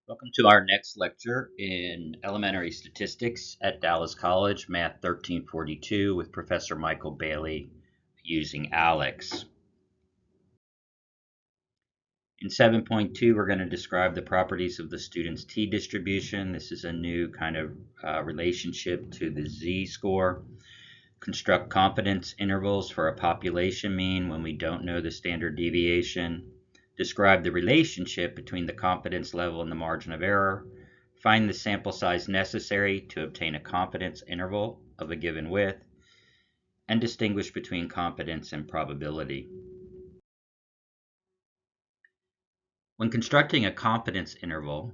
Welcome to our next lecture in elementary statistics at Dallas College, Math 1342, with Professor Michael Bailey using ALEX. In 7.2, we're going to describe the properties of the student's t-distribution. This is a new kind of relationship to the z-score. Construct confidence intervals for a population mean when we don't know the standard deviation. Describe the relationship between the confidence level and the margin of error. Find the sample size necessary to obtain a confidence interval of a given width. And distinguish between confidence and probability. When constructing a confidence interval,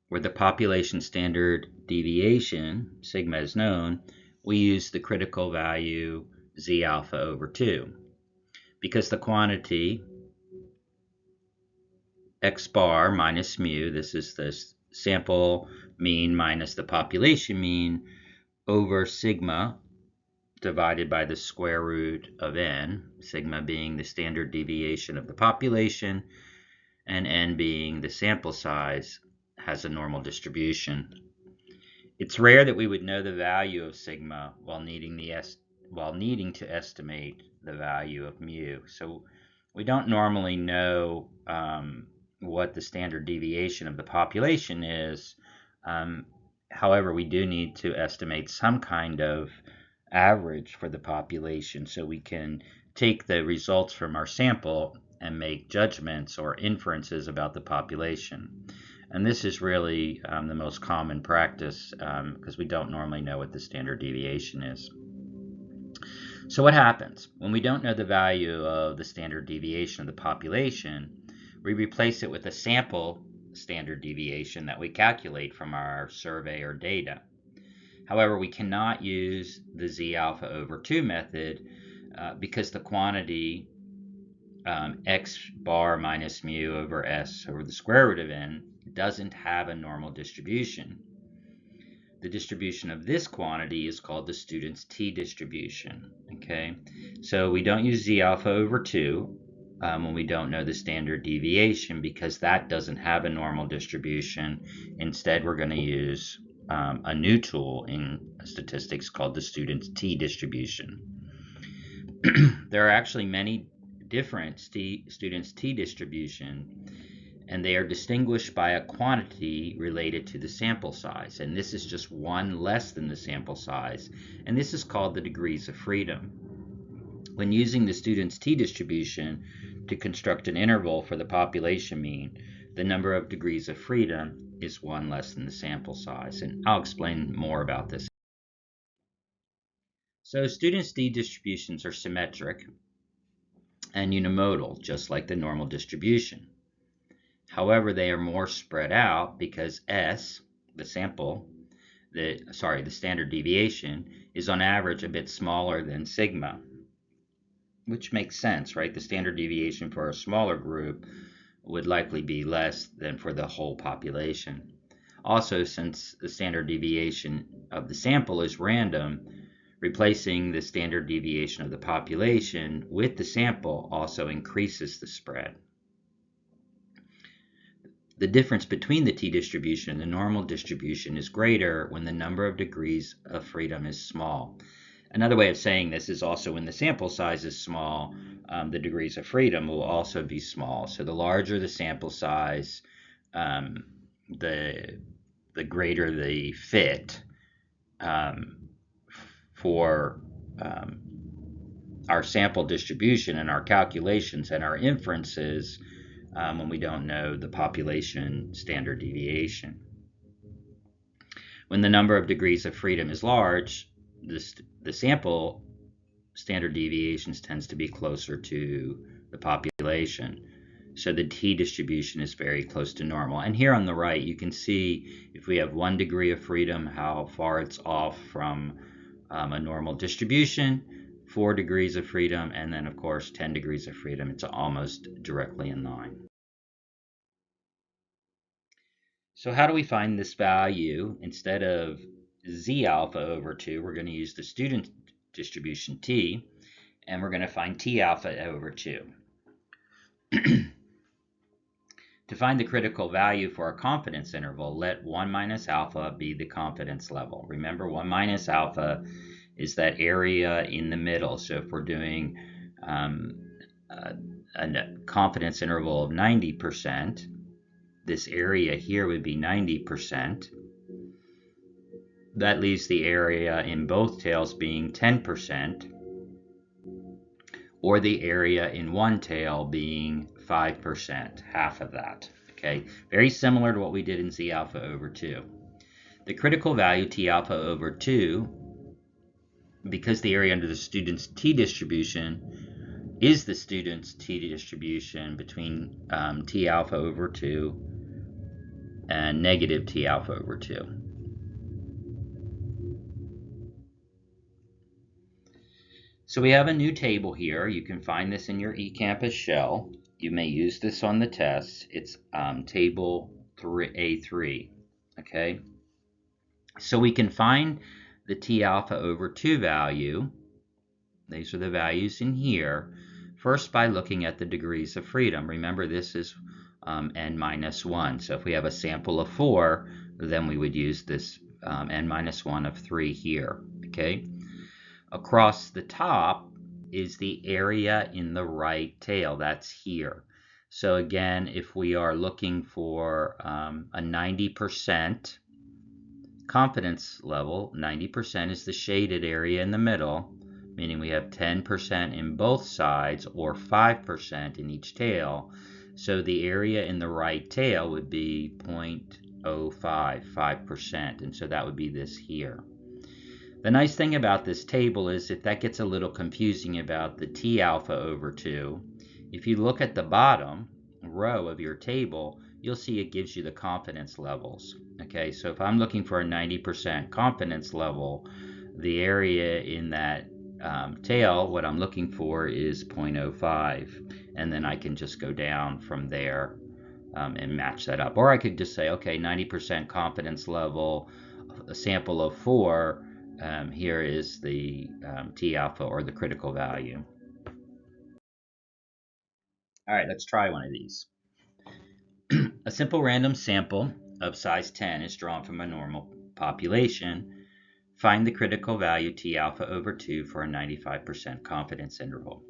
where the population standard deviation, sigma, is known, we use the critical value z alpha over 2. Because the quantity x bar minus mu, this is the sample mean minus the population mean, over sigma divided by the square root of n, sigma being the standard deviation of the population, and n being the sample size, has a normal distribution. It's rare that we would know the value of sigma while needing to estimate the value of mu. So we don't normally know what the standard deviation of the population is. However, we do need to estimate some kind of average for the population so we can take the results from our sample and make judgments or inferences about the population. And this is really the most common practice because we don't normally know what the standard deviation is. So what happens? When we don't know the value of the standard deviation of the population, we replace it with a sample standard deviation that we calculate from our survey or data. However, we cannot use the z alpha over 2 method because the quantity x bar minus mu over s over the square root of n doesn't have a normal distribution. The distribution of this quantity is called the student's t-distribution. Okay, so we don't use z alpha over 2 when we don't know the standard deviation because that doesn't have a normal distribution. Instead, we're going to use a new tool in statistics called the student's t-distribution. There are actually many different students' t-distribution, and they are distinguished by a quantity related to the sample size. And this is just one less than the sample size, and this is called the degrees of freedom. When using the student's t-distribution to construct an interval for the population mean, the number of degrees of freedom is one less than the sample size, and I'll explain more about this. So students' t-distributions are symmetric and unimodal, just like the normal distribution. However, they are more spread out because S, the standard deviation, is on average a bit smaller than sigma, which makes sense, right? The standard deviation for a smaller group would likely be less than for the whole population. Also, since the standard deviation of the sample is random, replacing the standard deviation of the population with the sample also increases the spread. The difference between the t-distribution and the normal distribution is greater when the number of degrees of freedom is small. Another way of saying this is also when the sample size is small, the degrees of freedom will also be small. So the larger the sample size, the greater the fit for our sample distribution and our calculations and our inferences when we don't know the population standard deviation. When the number of degrees of freedom is large, the sample standard deviations tends to be closer to the population. So the t-distribution is very close to normal. And here on the right, you can see if we have 1 degree of freedom, how far it's off from a normal distribution, 4 degrees of freedom, and then of course 10 degrees of freedom. It's almost directly in line. So how do we find this value? Instead of z alpha over 2, we're going to use the student distribution t, and we're going to find t alpha over 2. To find the critical value for a confidence interval, let 1 minus alpha be the confidence level. Remember, 1 minus alpha is that area in the middle. So if we're doing a confidence interval of 90%, this area here would be 90%. That leaves the area in both tails being 10%, or the area in one tail being 5%, half of that. Okay, very similar to what we did in Z alpha over 2. The critical value T alpha over 2, because the area under the student's T distribution is the student's T distribution between T alpha over 2 and negative T alpha over 2. So we have a new table here. You can find this in your eCampus shell. You may use this on the test. It's table A3, okay? So we can find the T alpha over 2 value. These are the values in here. First, by looking at the degrees of freedom. Remember, this is n minus 1. So if we have a sample of 4, then we would use this n minus 1 of 3 here, okay? Across the top is the area in the right tail. That's here. So again, if we are looking for a 90% confidence level, 90% is the shaded area in the middle, meaning we have 10% in both sides or 5% in each tail. So the area in the right tail would be 0.05, 5%, and so that would be this here. The nice thing about this table is if that gets a little confusing about the T alpha over 2, if you look at the bottom row of your table, you'll see it gives you the confidence levels. Okay, so if I'm looking for a 90% confidence level, the area in that tail, what I'm looking for is 0.05, and then I can just go down from there and match that up. Or I could just say, okay, 90% confidence level, a sample of 4, here is the T alpha, or the critical value. All right, let's try one of these. A simple random sample of size 10 is drawn from a normal population. Find the critical value T alpha over 2 for a 95% confidence interval.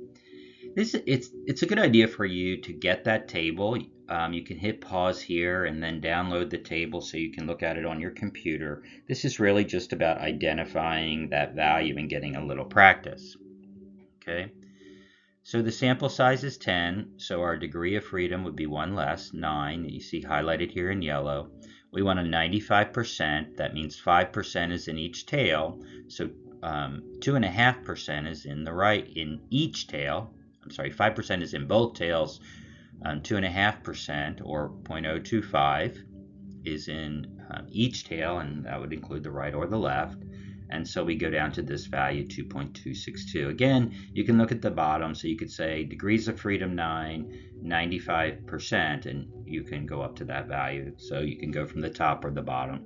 It's a good idea for you to get that table. You can hit pause here and then download the table so you can look at it on your computer. This is really just about identifying that value and getting a little practice. Okay, so the sample size is 10, so our degree of freedom would be 1 less, 9, that you see highlighted here in yellow. We want a 95%, that means 5% is in each tail, so 2.5% is in each tail. I'm sorry, 5% is in both tails, 2.5% or 0.025 is in each tail, and that would include the right or the left. And so we go down to this value, 2.262. Again, you can look at the bottom, so you could say degrees of freedom 9, 95%, and you can go up to that value. So you can go from the top or the bottom.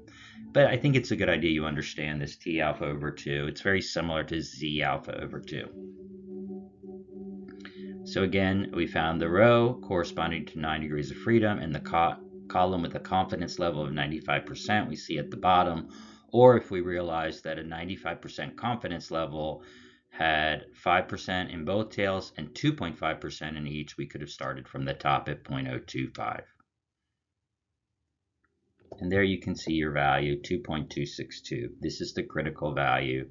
But I think it's a good idea you understand this T alpha over 2. It's very similar to Z alpha over 2. So again, we found the row corresponding to 9 degrees of freedom and the column with a confidence level of 95% we see at the bottom. Or if we realize that a 95% confidence level had 5% in both tails and 2.5% in each, we could have started from the top at 0.025. And there you can see your value, 2.262. This is the critical value.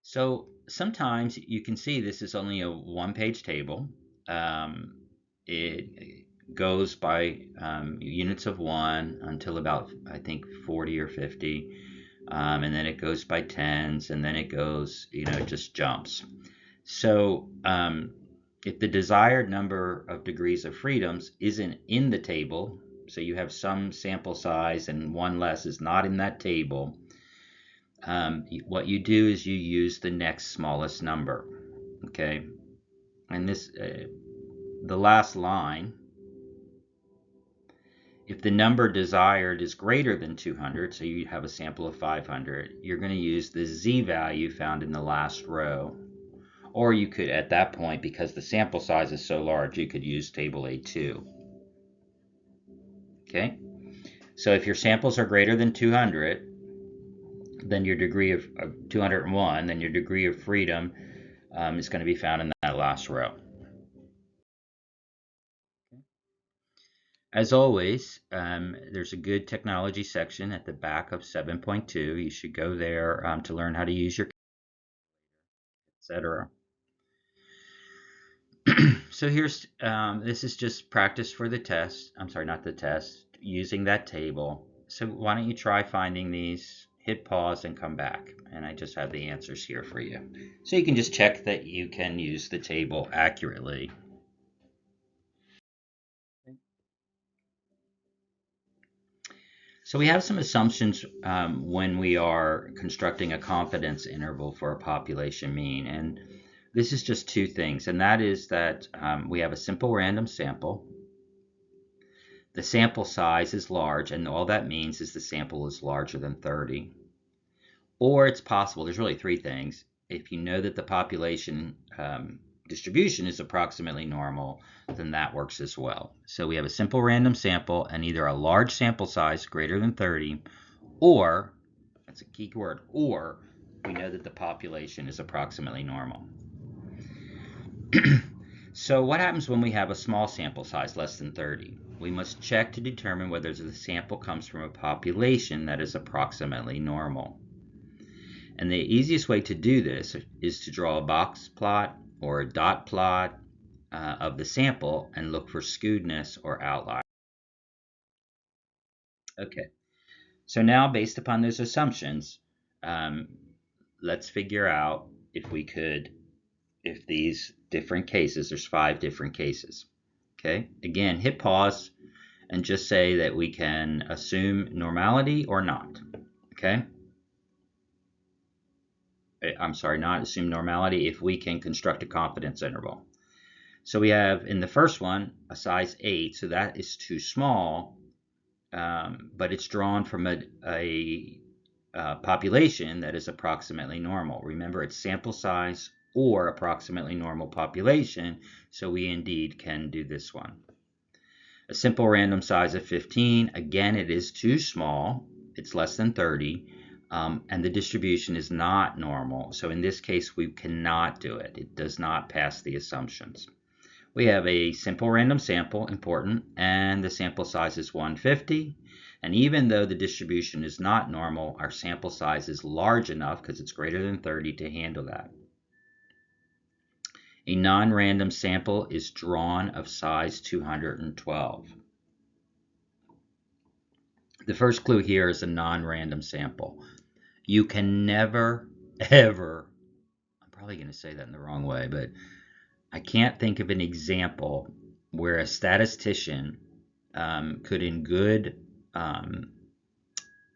So sometimes you can see this is only a one-page table. It goes by units of 1 until about, I think, 40 or 50. And then it goes by tens, and then it goes, it just jumps. So if the desired number of degrees of freedoms isn't in the table, so you have some sample size and 1 less is not in that table, what you do is you use the next smallest number, okay? And this, the last line, if the number desired is greater than 200, so you have a sample of 500, you're going to use the Z value found in the last row. Or you could, at that point, because the sample size is so large, you could use table A2. Okay? So if your samples are greater than 200, then your degree of 201, then your degree of freedom is going to be found in that last row. As always, there's a good technology section at the back of 7.2. You should go there to learn how to use your, etc. So here's, this is just practice for the test. I'm sorry, not the test, using that table. So why don't you try finding these, hit pause and come back. And I just have the answers here for you. So you can just check that you can use the table accurately. So we have some assumptions when we are constructing a confidence interval for a population mean. And this is just two things. And that is that we have a simple random sample. The sample size is large, and all that means is the sample is larger than 30. Or it's possible, there's really three things. If you know that the population distribution is approximately normal, then that works as well. So we have a simple random sample and either a large sample size greater than 30, or, that's a key word, or we know that the population is approximately normal. So what happens when we have a small sample size, less than 30? We must check to determine whether the sample comes from a population that is approximately normal. And the easiest way to do this is to draw a box plot or a dot plot of the sample and look for skewedness or outlier. Okay, so now based upon those assumptions, let's figure out if these different cases, there's 5 different cases. Okay, again, hit pause and just say that we can assume normality or not. Okay, I'm sorry, not assume normality if we can construct a confidence interval. So we have in the first one a size 8, so that is too small, but it's drawn from a population that is approximately normal. Remember, it's sample size or approximately normal population, so we indeed can do this one. A simple random size of 15, again, it is too small. It's less than 30, and the distribution is not normal. So in this case, we cannot do it. It does not pass the assumptions. We have a simple random sample, important, and the sample size is 150. And even though the distribution is not normal, our sample size is large enough, because it's greater than 30, to handle that. A non-random sample is drawn of size 212. The first clue here is a non-random sample. You can never, ever, I'm probably going to say that in the wrong way, but I can't think of an example where a statistician could, in good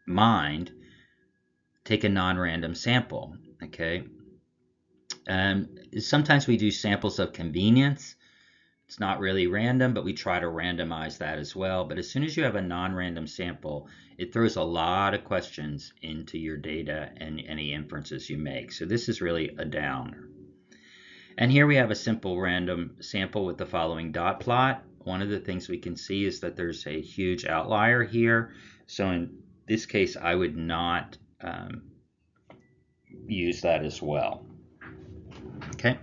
mind, take a non-random sample. Okay. Sometimes we do samples of convenience. It's not really random, but we try to randomize that as well. But as soon as you have a non-random sample, it throws a lot of questions into your data and any inferences you make. So this is really a downer. And here we have a simple random sample with the following dot plot. One of the things we can see is that there's a huge outlier here. So in this case, I would not use that as well. Okay.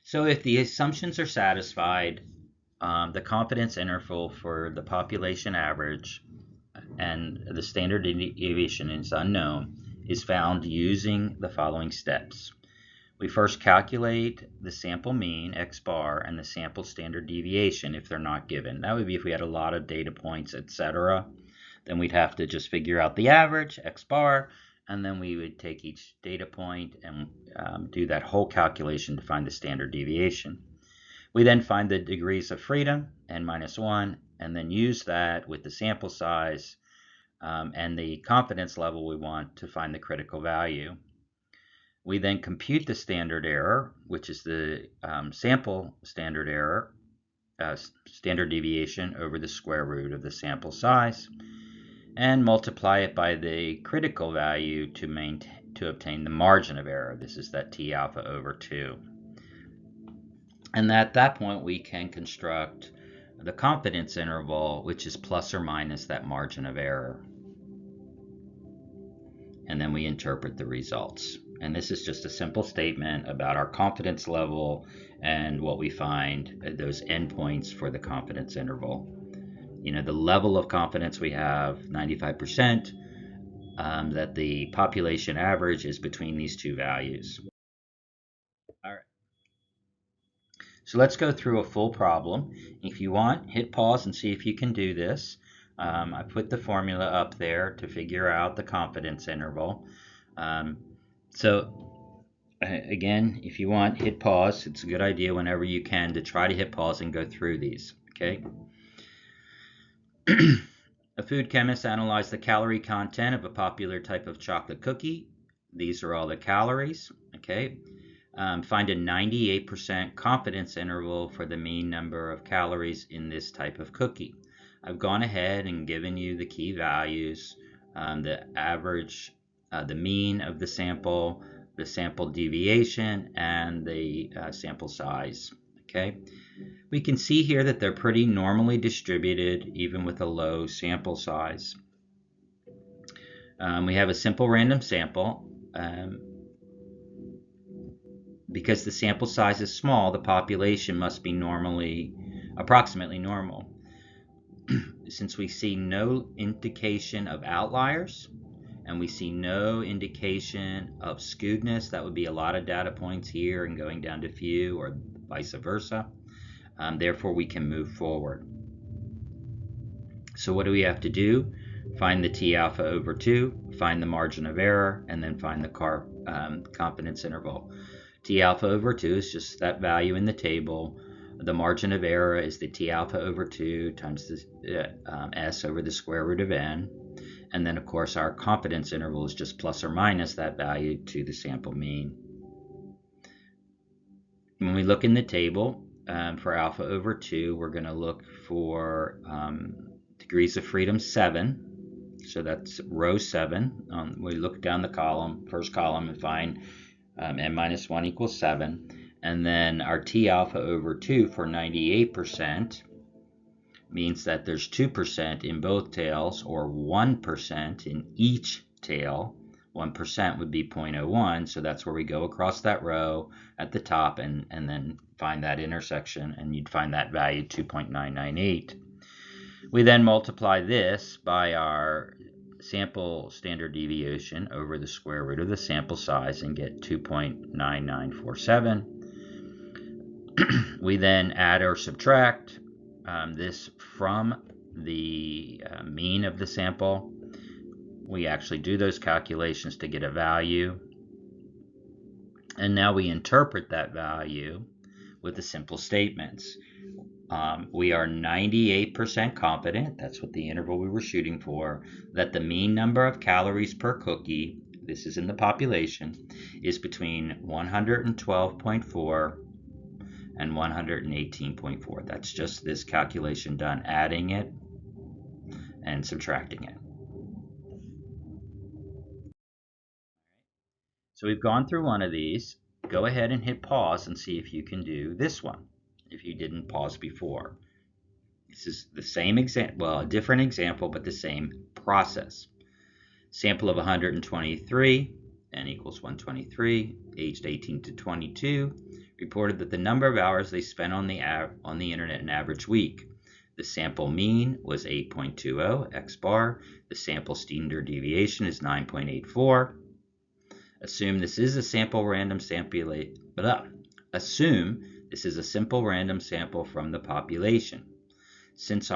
So if the assumptions are satisfied, the confidence interval for the population average and the standard deviation is unknown is found using the following steps. We first calculate the sample mean, x bar, and the sample standard deviation if they're not given. That would be if we had a lot of data points, etc. Then we'd have to just figure out the average, x bar, and then we would take each data point and do that whole calculation to find the standard deviation. We then find the degrees of freedom, n minus 1, and then use that with the sample size and the confidence level we want to find the critical value. We then compute the standard error, which is the sample standard error, standard deviation over the square root of the sample size, and multiply it by the critical value to to obtain the margin of error. This is that T alpha over 2. And at that point, we can construct the confidence interval, which is plus or minus that margin of error. And then we interpret the results. And this is just a simple statement about our confidence level and what we find those endpoints for the confidence interval. The level of confidence we have, 95%, that the population average is between these two values. All right. So let's go through a full problem. If you want, hit pause and see if you can do this. I put the formula up there to figure out the confidence interval. Again, if you want, hit pause. It's a good idea whenever you can to try to hit pause and go through these, okay? A food chemist analyzed the calorie content of a popular type of chocolate cookie. These are all the calories, okay? Find a 98% confidence interval for the mean number of calories in this type of cookie. I've gone ahead and given you the key values, the average, the mean of the sample deviation, and the sample size, okay? We can see here that they're pretty normally distributed, even with a low sample size. We have a simple random sample. Because the sample size is small, the population must be approximately normal. Since we see no indication of outliers, and we see no indication of skewedness, that would be a lot of data points here and going down to few, or vice versa. Therefore, we can move forward. So what do we have to do? Find the T alpha over 2, find the margin of error, and then find the confidence interval. T alpha over 2 is just that value in the table. The margin of error is the T alpha over 2 times the S over the square root of n. And then, of course, our confidence interval is just plus or minus that value to the sample mean. When we look in the table for alpha over 2, we're going to look for degrees of freedom 7. So that's row 7. We look down the column, first column, and find n minus 1 equals 7. And then our T alpha over 2 for 98% means that there's 2% in both tails, or 1% in each tail. 1% would be 0.01, so that's where we go across that row at the top and then find that intersection, and you'd find that value 2.998. We then multiply this by our sample standard deviation over the square root of the sample size and get 2.9947. We then add or subtract this from the mean of the sample. We actually do those calculations to get a value. And now we interpret that value with the simple statements. We are 98% confident, that's what the interval we were shooting for, that the mean number of calories per cookie, this is in the population, is between 112.4 and 118.4. That's just this calculation done, adding it and subtracting it. So we've gone through one of these. Go ahead and hit pause and see if you can do this one, if you didn't pause before. This is the same example, well, a different example, but the same process. Sample of 123, n equals 123, aged 18 to 22, reported that the number of hours they spent on the internet an average week. The sample mean was 8.20 x bar. The sample standard deviation is 9.84. Assume this is a simple random sample from the population. Since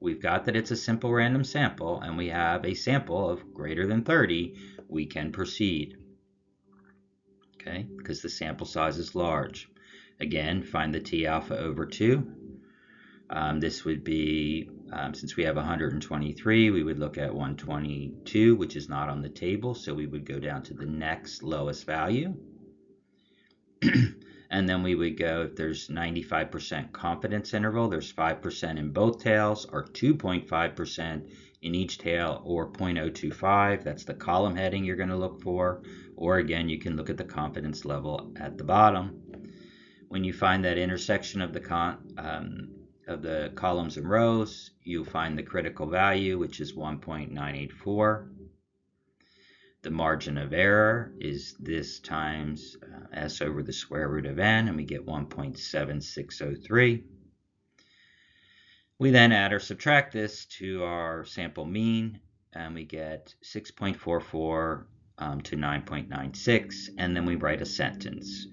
we've got that it's a simple random sample and we have a sample of greater than 30, we can proceed. Okay, because the sample size is large. Again, find the T alpha over 2. This would be, since we have 123, we would look at 122, which is not on the table, so we would go down to the next lowest value. And then we would go, if there's 95% confidence interval, there's 5% in both tails, or 2.5% in each tail, or 0.025. That's the column heading you're going to look for. Or again, you can look at the confidence level at the bottom. When you find that intersection of the columns and rows, you'll find the critical value, which is 1.984. The margin of error is this times s over the square root of n, and we get 1.7603. We then add or subtract this to our sample mean, and we get 6.44 to 9.96, and then we write a sentence.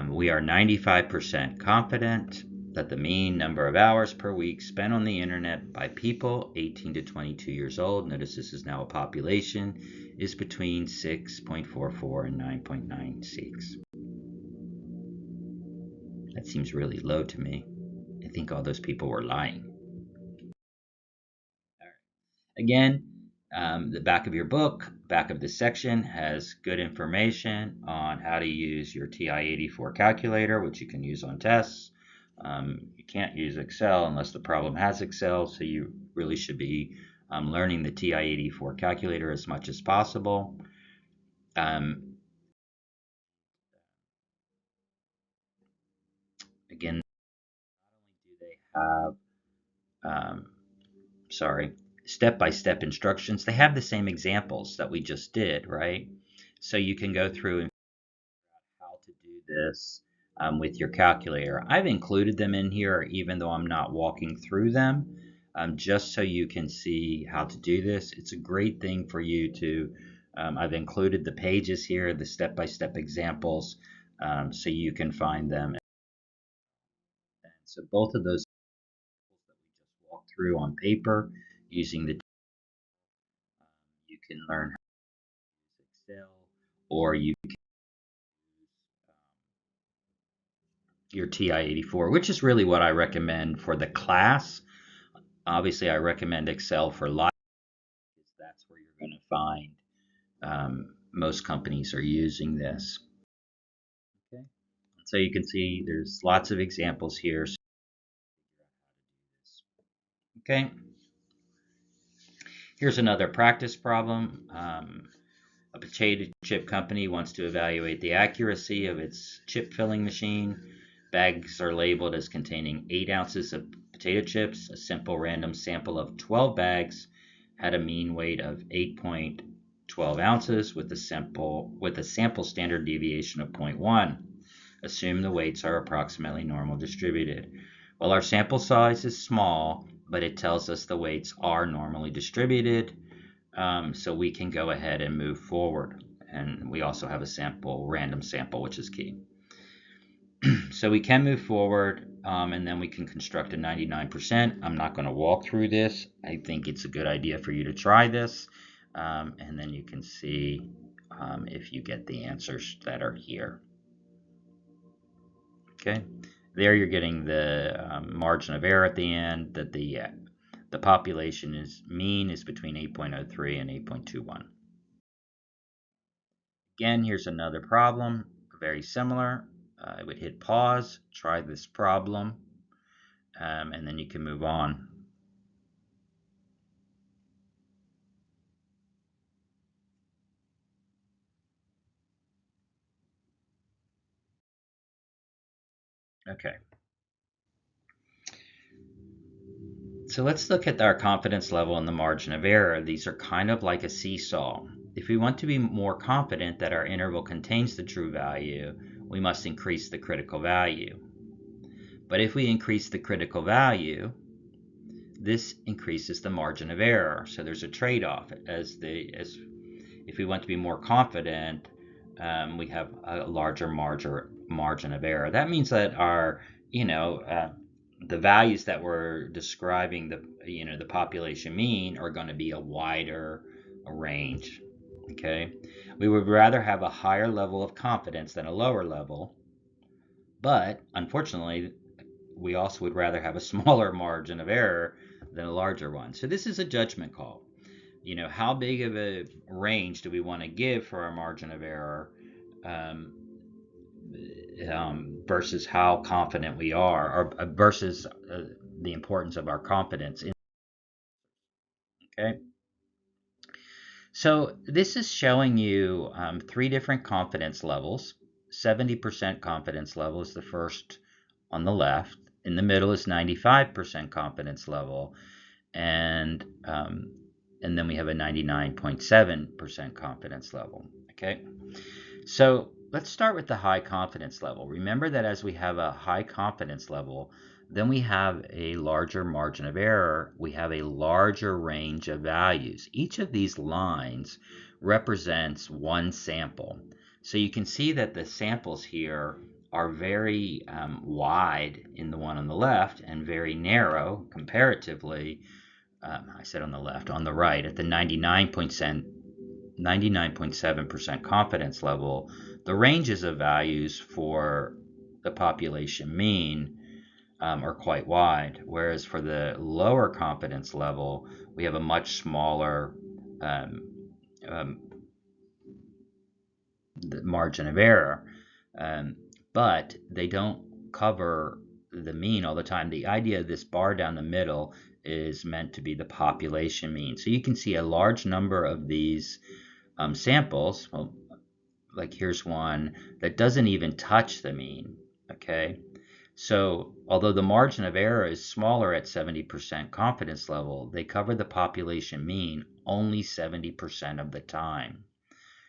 We are 95% confident that the mean number of hours per week spent on the internet by people 18 to 22 years old, notice this is now a population, is between 6.44 and 9.96. That seems really low to me. I think all those people were lying. Again, the back of your book, back of this section, has good information on how to use your TI-84 calculator, which you can use on tests. You can't use Excel unless the problem has Excel, so you really should be learning the TI-84 calculator as much as possible. Again, not only do they have step-by-step instructions, they have the same examples that we just did, right? So you can go through and figure out how to do this with your calculator. I've included them in here even though I'm not walking through them, just so you can see how to do this. It's a great thing for you to, I've included the pages here, the step-by-step examples, so you can find them. And so both of those that we just walked through on paper using the you can learn how to use Excel, or you can use your TI-84, which is really what I recommend for the class. Obviously, I recommend Excel for live, because that's where you're going to find most companies are using this. Okay, so you can see there's lots of examples here. Okay, here's another practice problem. A potato chip company wants to evaluate the accuracy of its chip filling machine. Bags are labeled as containing 8 ounces of potato chips. A simple random sample of 12 bags had a mean weight of 8.12 ounces with a sample standard deviation of 0.1. Assume the weights are approximately normal distributed. Well, our sample size is small, but it tells us the weights are normally distributed. So we can go ahead and move forward. And we also have a random sample, which is key. So we can move forward, and then we can construct a 99%. I'm not going to walk through this. I think it's a good idea for you to try this, and then you can see if you get the answers that are here. Okay, there you're getting the margin of error at the end, that the population mean is between 8.03 and 8.21. Again, here's another problem, very similar. I would hit pause, try this problem, and then you can move on. Okay. So let's look at our confidence level and the margin of error. These are kind of like a seesaw. If we want to be more confident that our interval contains the true value, we must increase the critical value. But if we increase the critical value, this increases the margin of error. So there's a trade-off. If we want to be more confident, we have a larger margin of error. That means that our, the values that we're describing, the population mean, are going to be a wider range. Okay, we would rather have a higher level of confidence than a lower level, but unfortunately, we also would rather have a smaller margin of error than a larger one. So this is a judgment call. How big of a range do we want to give for our margin of error, versus how confident we are, or versus the importance of our confidence. So this is showing you three different confidence levels. 70% confidence level is the first on the left. In the middle is 95% confidence level, and then we have a 99.7% confidence level. Okay, so let's start with the high confidence level. Remember that as we have a high confidence level, then we have a larger margin of error. We have a larger range of values. Each of these lines represents one sample. So you can see that the samples here are very wide in the one on the left and very narrow comparatively. I said on the left, on the right, at the 99.7% confidence level, the ranges of values for the population mean are quite wide, whereas for the lower confidence level, we have a much smaller um, um, margin of error. Um, but they don't cover the mean all the time. The idea of this bar down the middle is meant to be the population mean. So you can see a large number of these samples. Well, like here's one that doesn't even touch the mean. Okay. So although the margin of error is smaller at 70% confidence level, they cover the population mean only 70% of the time.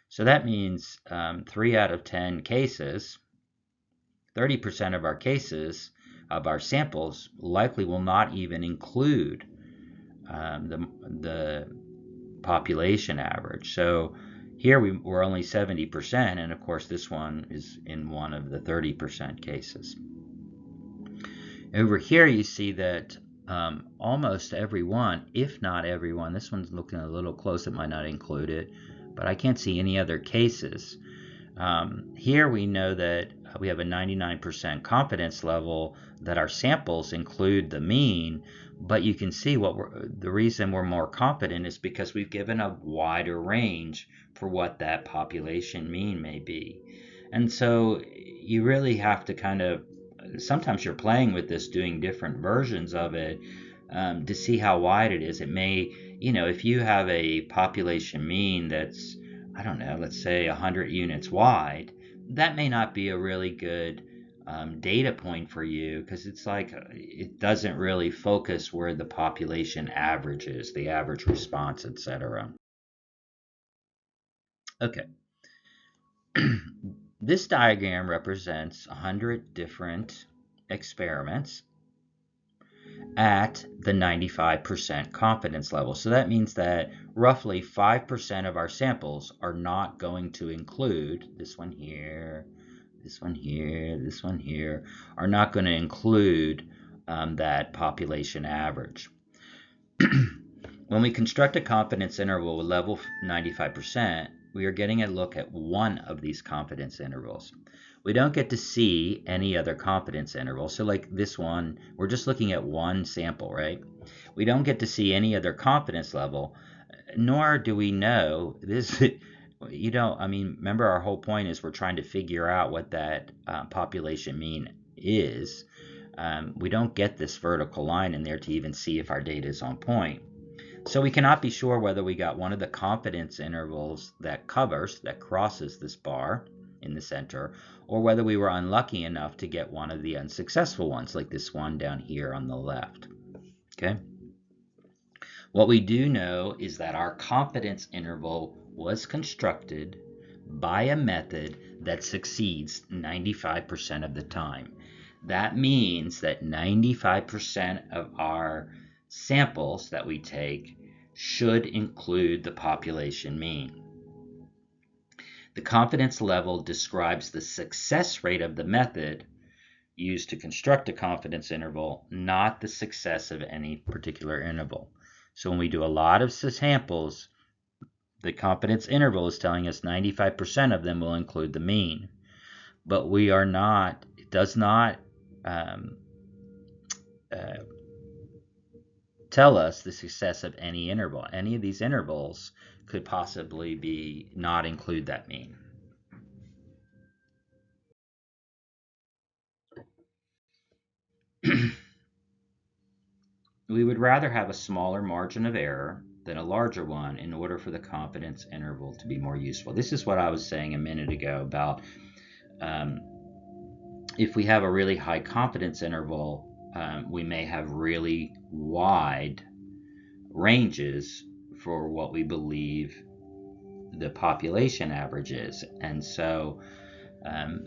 So that means 3 out of 10 cases, 30% of our cases, of our samples, likely will not even include the population average. So here we're only 70%, and of course this one is in one of the 30% cases. Over here you see that almost everyone, if not everyone, this one's looking a little close, it might not include it, but I can't see any other cases. Here we know that we have a 99% confidence level that our samples include the mean, but you can see the reason we're more confident is because we've given a wider range for what that population mean may be. And so you really have to sometimes you're playing with this, doing different versions of it to see how wide it is. It may, if you have a population mean that's, I don't know, let's say 100 units wide, that may not be a really good data point for you because it's like it doesn't really focus where the population average is, the average response, etc. Okay. This diagram represents 100 different experiments at the 95% confidence level. So that means that roughly 5% of our samples are not going to include this one here, this one here, this one here, are not going to include that population average. When we construct a confidence interval with level 95%, we are getting a look at one of these confidence intervals. We don't get to see any other confidence interval. So like this one, we're just looking at one sample, right? We don't get to see any other confidence level, nor do we know this. Remember our whole point is we're trying to figure out what that population mean is. We don't get this vertical line in there to even see if our data is on point. So we cannot be sure whether we got one of the confidence intervals that crosses this bar in the center, or whether we were unlucky enough to get one of the unsuccessful ones, like this one down here on the left. Okay. What we do know is that our confidence interval was constructed by a method that succeeds 95% of the time. That means that 95% of our samples that we take should include the population mean. The confidence level describes the success rate of the method used to construct a confidence interval, not the success of any particular interval. So when we do a lot of samples, the confidence interval is telling us 95% of them will include the mean. But it does not tell us the success of any interval. Any of these intervals could possibly not include that mean. We would rather have a smaller margin of error than a larger one in order for the confidence interval to be more useful. This is what I was saying a minute ago about um, if we have a really high confidence interval, we may have really wide ranges for what we believe the population average is. And so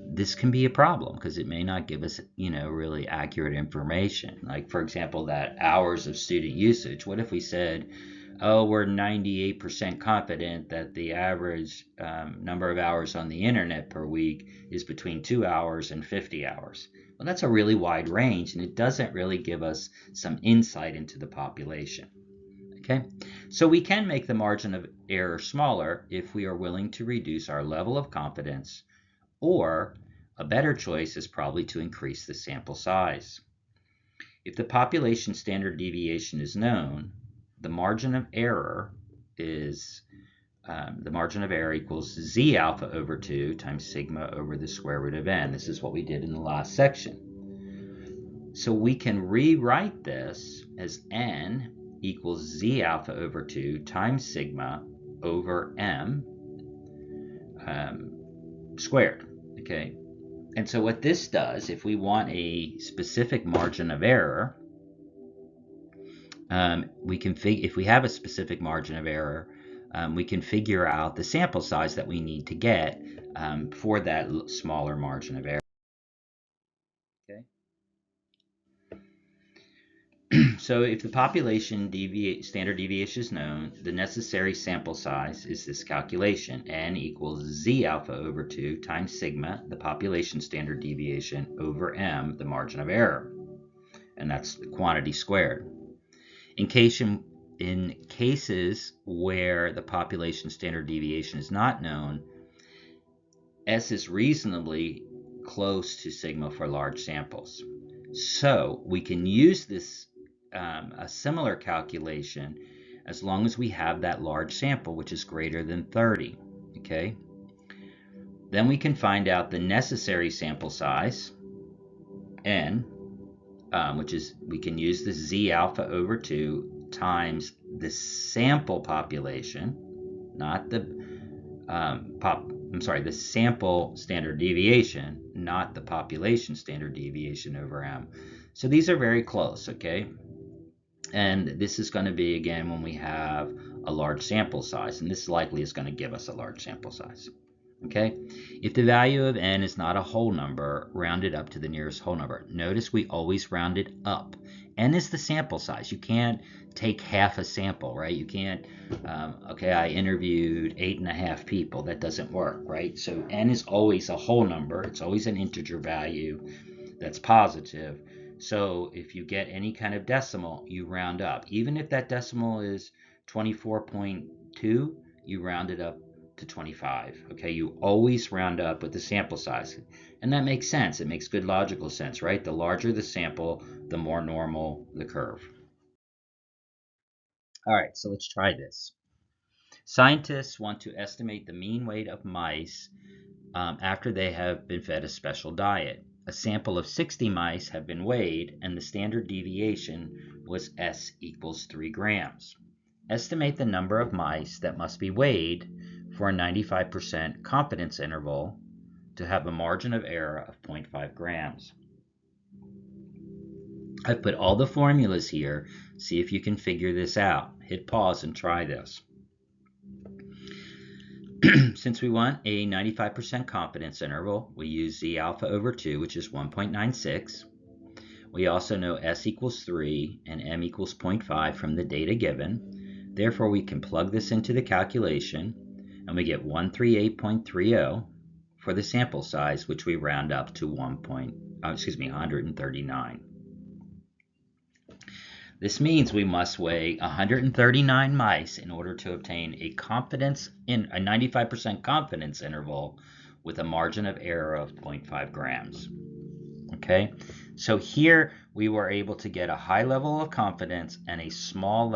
this can be a problem because it may not give us, really accurate information. Like, for example, that hours of student usage. What if we said, oh, we're 98% confident that the average number of hours on the internet per week is between 2 hours and 50 hours? Well, that's a really wide range, and it doesn't really give us some insight into the population. Okay, so we can make the margin of error smaller if we are willing to reduce our level of confidence, or a better choice is probably to increase the sample size. If the population standard deviation is known, the margin of error is the margin of error equals z alpha over 2 times sigma over the square root of n. This is what we did in the last section. So we can rewrite this as n equals z alpha over 2 times sigma over m squared. Okay, and so what this does, if we want a specific margin of error, we can if we have a specific margin of error, we can figure out the sample size that we need to get for that smaller margin of error. Okay. So if the population standard deviation is known, the necessary sample size is this calculation. N equals z alpha over 2 times sigma, the population standard deviation, over m, the margin of error. And that's the quantity squared. In cases where the population standard deviation is not known, S is reasonably close to sigma for large samples. So we can use this a similar calculation as long as we have that large sample, which is greater than 30. Okay. Then we can find out the necessary sample size, n, which is, we can use the z alpha over 2 times the sample population, not the the sample standard deviation, not the population standard deviation over m. So these are very close, okay? And this is going to be, again, when we have a large sample size, and this likely is going to give us a large sample size. Okay, if the value of n is not a whole number, round it up to the nearest whole number. Notice we always round it up. N is the sample size. You can't take half a sample, right? You can't, okay, I interviewed 8.5 people. That doesn't work, right? So n is always a whole number. It's always an integer value that's positive. So if you get any kind of decimal, you round up. Even if that decimal is 24.2, you round it up to 25. Okay, you always round up with the sample size. And that makes sense. It makes good logical sense, right? The larger the sample, the more normal the curve. All right, so let's try this. Scientists want to estimate the mean weight of mice after they have been fed a special diet. A sample of 60 mice have been weighed, and the standard deviation was S equals 3 grams. Estimate the number of mice that must be weighed for a 95% confidence interval to have a margin of error of 0.5 grams. I've put all the formulas here. See if you can figure this out. Hit pause and try this. Since we want a 95% confidence interval, we use z alpha over 2, which is 1.96. We also know S equals 3 and M equals 0.5 from the data given. Therefore, we can plug this into the calculation, and we get 138.30 for the sample size, which we round up to 139. This means we must weigh 139 mice in order to obtain a 95% confidence interval with a margin of error of 0.5 grams. Okay, so here we were able to get a high level of confidence and a small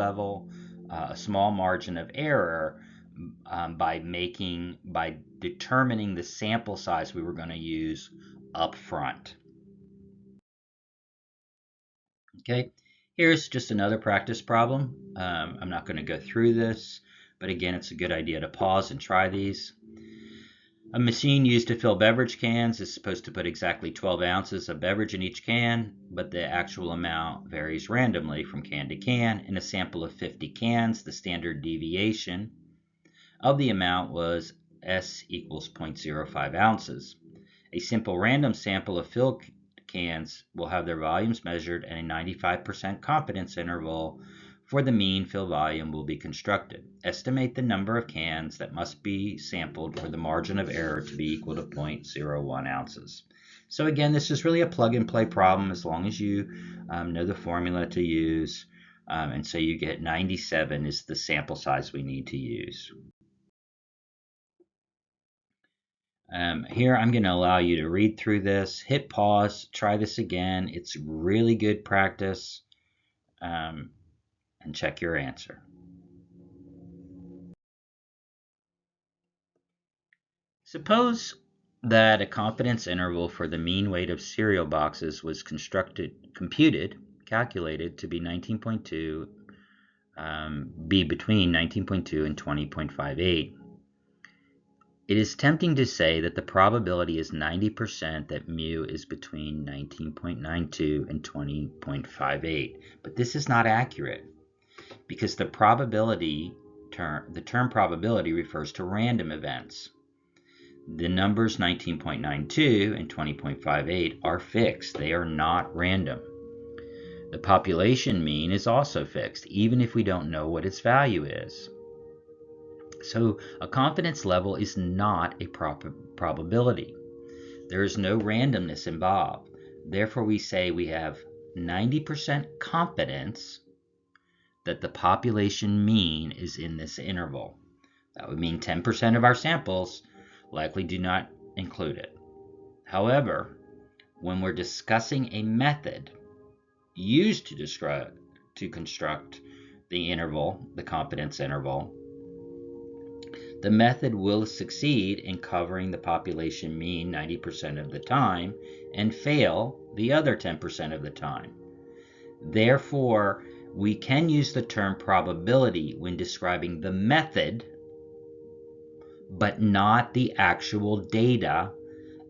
margin of error by determining the sample size we were going to use up front. Okay, Here's just another practice problem. I'm not going to go through this, but again, it's a good idea to pause and try these. A machine used to fill beverage cans is supposed to put exactly 12 ounces of beverage in each can, but the actual amount varies randomly from can to can. In a sample of 50 cans, the standard deviation of the amount was S equals 0.05 ounces. A simple random sample of filled cans will have their volumes measured and a 95% confidence interval for the mean fill volume will be constructed. Estimate the number of cans that must be sampled for the margin of error to be equal to 0.01 ounces. So again, this is really a plug and play problem as long as you know the formula to use. And so you get 97 is the sample size we need to use. Here I'm going to allow you to read through this, hit pause, try this again. It's really good practice, and check your answer. Suppose that a confidence interval for the mean weight of cereal boxes was calculated to be 19.2, be between 19.2 and 20.58. It is tempting to say that the probability is 90% that mu is between 19.92 and 20.58, but this is not accurate because the term probability refers to random events. The numbers 19.92 and 20.58 are fixed. They are not random. The population mean is also fixed, even if we don't know what its value is. So a confidence level is not a probability. There is no randomness involved. Therefore, we say we have 90% confidence that the population mean is in this interval. That would mean 10% of our samples likely do not include it. However, when we're discussing a method used to construct the interval, the confidence interval, the method will succeed in covering the population mean 90% of the time and fail the other 10% of the time. Therefore, we can use the term probability when describing the method, but not the actual data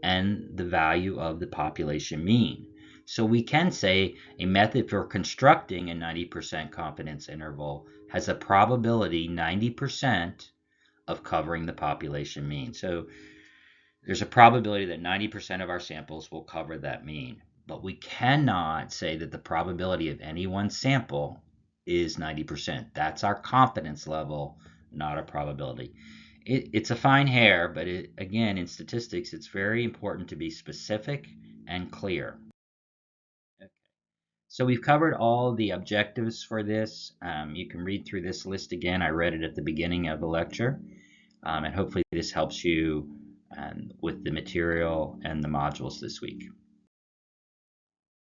and the value of the population mean. So we can say a method for constructing a 90% confidence interval has a probability 90% of covering the population mean. So there's a probability that 90% of our samples will cover that mean. But we cannot say that the probability of any one sample is 90%. That's our confidence level, not a probability. It's a fine hair, but again, in statistics, it's very important to be specific and clear. So we've covered all the objectives for this. You can read through this list again. I read it at the beginning of the lecture. And hopefully this helps you with the material and the modules this week.